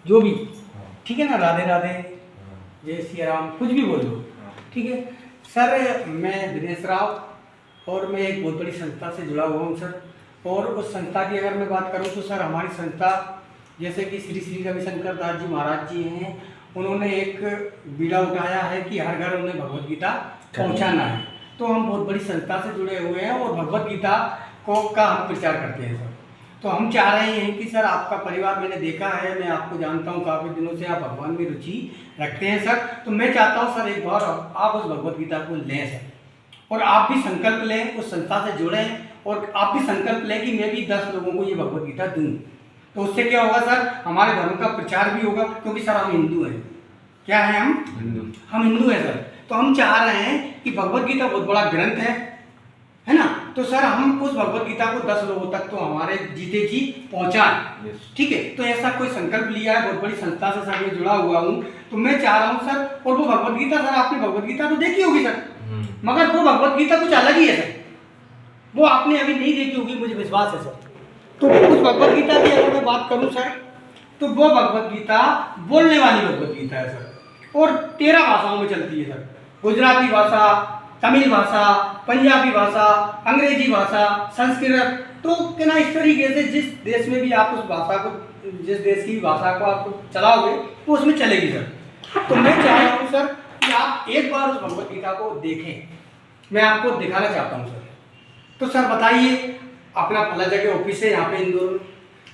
जो भी, ठीक है ना, राधे राधे, जय सिया राम, कुछ भी बोल दो, ठीक है सर। मैं दिनेश राव और मैं एक बहुत बड़ी संस्था से जुड़ा हुआ हूँ सर। और उस संस्था की अगर मैं बात करूँ तो सर हमारी संस्था जैसे कि श्री श्री रविशंकर दास जी महाराज जी हैं, उन्होंने एक बीड़ा उठाया है कि हर घर उन्हें भगवत गीता पहुँचाना है। तो हम बहुत बड़ी संस्था से जुड़े हुए हैं और भगवत गीता का हम प्रचार करते हैं सर। तो हम चाह रहे हैं कि सर आपका परिवार मैंने देखा है, मैं आपको जानता हूँ, काफ़ी दिनों से आप भगवान में रुचि रखते हैं सर। तो मैं चाहता हूँ सर एक बार आप उस भगवत गीता को लें सर, और आप भी संकल्प लें, उस संस्था से जुड़ें और आप भी संकल्प लें कि मैं भी 10 लोगों को ये भगवत गीता दूँ। तो उससे क्या होगा सर, हमारे धर्म का प्रचार भी होगा, क्योंकि सर हम हिंदू हैं। क्या है हम हिंदू हैं सर। तो हम चाह रहे हैं कि भगवत गीता बहुत बड़ा ग्रंथ है ना। तो सर हम उस भगवत गीता को 10 लोगों तक तो हमारे जीते जी पहुंचाएं, ठीक है। तो ऐसा कोई संकल्प लिया है, बहुत बड़ी संस्था से सर मैं जुड़ा हुआ हूँ। तो मैं चाह रहा हूँ सर, और वो भगवत गीता सर, आपने भगवत गीता तो देखी होगी सर, मगर वो भगवत गीता कुछ अलग ही है सर, वो आपने अभी नहीं देखी होगी, मुझे विश्वास है सर। तो उस भगवत गीता की अगर मैं बात करूँ सर, तो वो भगवत गीता बोलने वाली भगवत गीता है सर, और 13 भाषाओं में चलती है सर। गुजराती भाषा, तमिल भाषा, पंजाबी भाषा, अंग्रेजी भाषा, संस्कृत। तो क्या ना, इस तरीके से जिस देश में भी आप उस भाषा को, जिस देश की भाषा को आप चलाओगे वो उसमें चलेगी सर। तो मैं चाह रहा हूँ सर कि आप एक बार उस भगवत गीता को देखें, मैं आपको दिखाना चाहता हूँ सर। तो सर बताइए, अपना फला जगह ऑफिस है यहाँ पे इंदौर,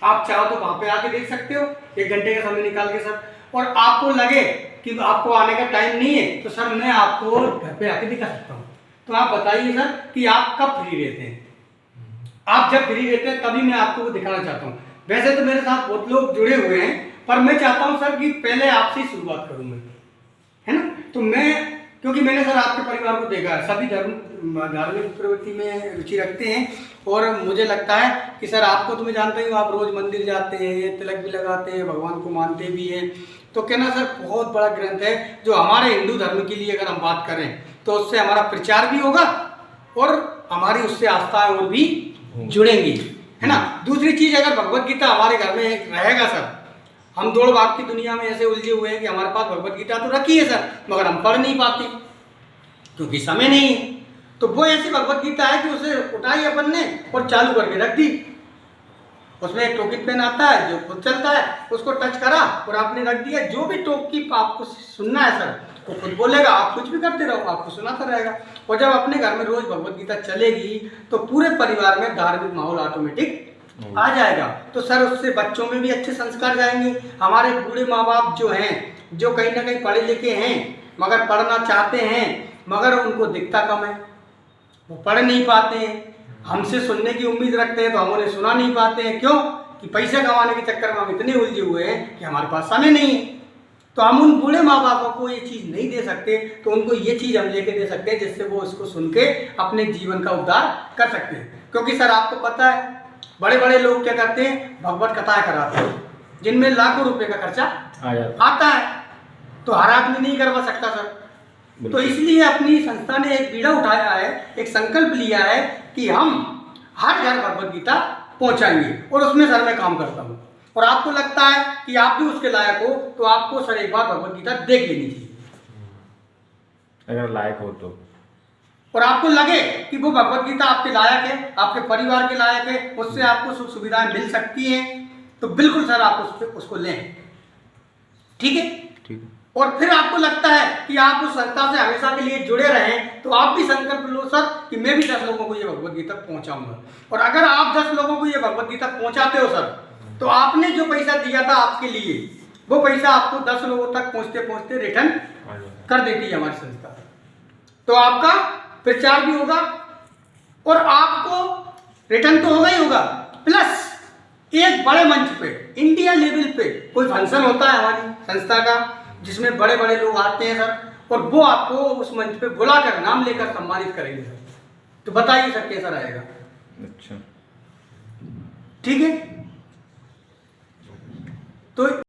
आप चाहो तो वहाँ पे आके देख सकते हो 1 घंटे का समय निकाल के सर। और आपको लगे कि आपको आने का टाइम नहीं है तो सर मैं आपको घर पे आके दिखा सकता हूँ। तो आप बताइए सर कि आप कब फ्री रहते हैं। आप जब फ्री रहते हैं तभी मैं आपको वो दिखाना चाहता हूँ। वैसे तो मेरे साथ बहुत लोग जुड़े हुए हैं, पर मैं चाहता हूँ सर कि पहले आपसे ही शुरुआत करूँ मैं, है ना। तो मैं, क्योंकि मैंने सर आपके परिवार को देखा है, सभी धार्मिक प्रवृत्ति में रुचि रखते हैं, और मुझे लगता है कि सर आपको तो मैं जानता ही हूँ, आप रोज मंदिर जाते हैं, तिलक भी लगाते हैं, भगवान को मानते भी हैं। तो क्या ना सर, बहुत बड़ा ग्रंथ है जो हमारे हिंदू धर्म के लिए अगर हम बात करें तो उससे हमारा प्रचार भी होगा और हमारी उससे आस्थाएं और भी जुड़ेंगी, है ना। दूसरी चीज, अगर भगवत गीता हमारे घर में रहेगा सर, हम दौड़ भाग की दुनिया में ऐसे उलझे हुए हैं कि हमारे पास भगवत गीता तो रखी है सर, मगर हम पढ़ नहीं पाते क्योंकि समय नहीं है। तो वो ऐसी भगवत गीता है कि उसे उठाई अपन ने और चालू करके रख दी। उसमें एक टोकी पेन आता है जो खुद चलता है, उसको टच करा और आपने रख दिया। जो भी टोकी आपको सुनना है सर वो खुद बोलेगा, आप कुछ भी करते रहो, आपको सुनाता रहेगा। और जब अपने घर में रोज भगवत गीता चलेगी तो पूरे परिवार में धार्मिक माहौल ऑटोमेटिक आ जाएगा। तो सर उससे बच्चों में भी अच्छे संस्कार जाएंगे। हमारे बूढ़े माँ बाप जो हैं, जो कहीं ना कहीं पढ़े लिखे हैं मगर पढ़ना चाहते हैं, मगर उनको दिखता कम है, वो पढ़ नहीं पाते हैं, हमसे सुनने की उम्मीद रखते हैं तो हम उन्हें सुना नहीं पाते हैं। क्यों? कि पैसे कमाने के चक्कर में हम इतने उलझे हुए हैं कि हमारे पास समय नहीं है। तो हम उन बूढ़े माँ बापों को ये चीज़ नहीं दे सकते, तो उनको ये चीज़ हम लेके दे सकते हैं जिससे वो इसको सुन के अपने जीवन का उद्धार कर सकते हैं। क्योंकि सर आपको पता है, बड़े बड़े लोग क्या करते हैं, भगवत कथाएं कराते हैं जिनमें लाखों रुपए का खर्चा आता है, तो हर आदमी नहीं करवा सकता सर। तो इसलिए अपनी संस्था ने एक बीड़ा उठाया है, एक संकल्प लिया है कि हम हर घर भगवत गीता पहुंचाएंगे, और उसमें सर मैं काम करता हूं। और आपको लगता है कि आप भी उसके लायक हो तो आपको सर एक बार भगवत गीता देख लेनी चाहिए, अगर लायक हो तो। और आपको लगे कि वो भगवत गीता आपके लायक है, आपके परिवार के लायक है, उससे आपको सुख सुविधाएं मिल सकती हैं, तो बिल्कुल सर आप उसको लें, ठीक है। ठीक है। और फिर आपको लगता है कि आप उस संस्था से हमेशा के लिए जुड़े रहें, तो आप भी संकल्प लो सर कि मैं भी 10 लोगों को ये भगवत गीता पहुंचाऊंगा। और अगर आप 10 लोगों को ये भगवत गीता पहुंचाते हो सर, तो आपने जो पैसा दिया था आपके लिए, वो पैसा आपको 10 लोगों तक पहुंचते पहुंचते रिटर्न कर देती है हमारी संस्था। तो आपका प्रचार भी होगा और आपको रिटर्न तो होगा ही होगा, प्लस एक बड़े मंच पे, इंडिया लेवल पे कोई फंक्शन होता है हमारी संस्था का जिसमें बड़े बड़े लोग आते हैं सर, और वो आपको उस मंच पे बुलाकर नाम लेकर सम्मानित करेंगे सर। तो बताइए सर कैसा रहेगा? अच्छा, ठीक है। तो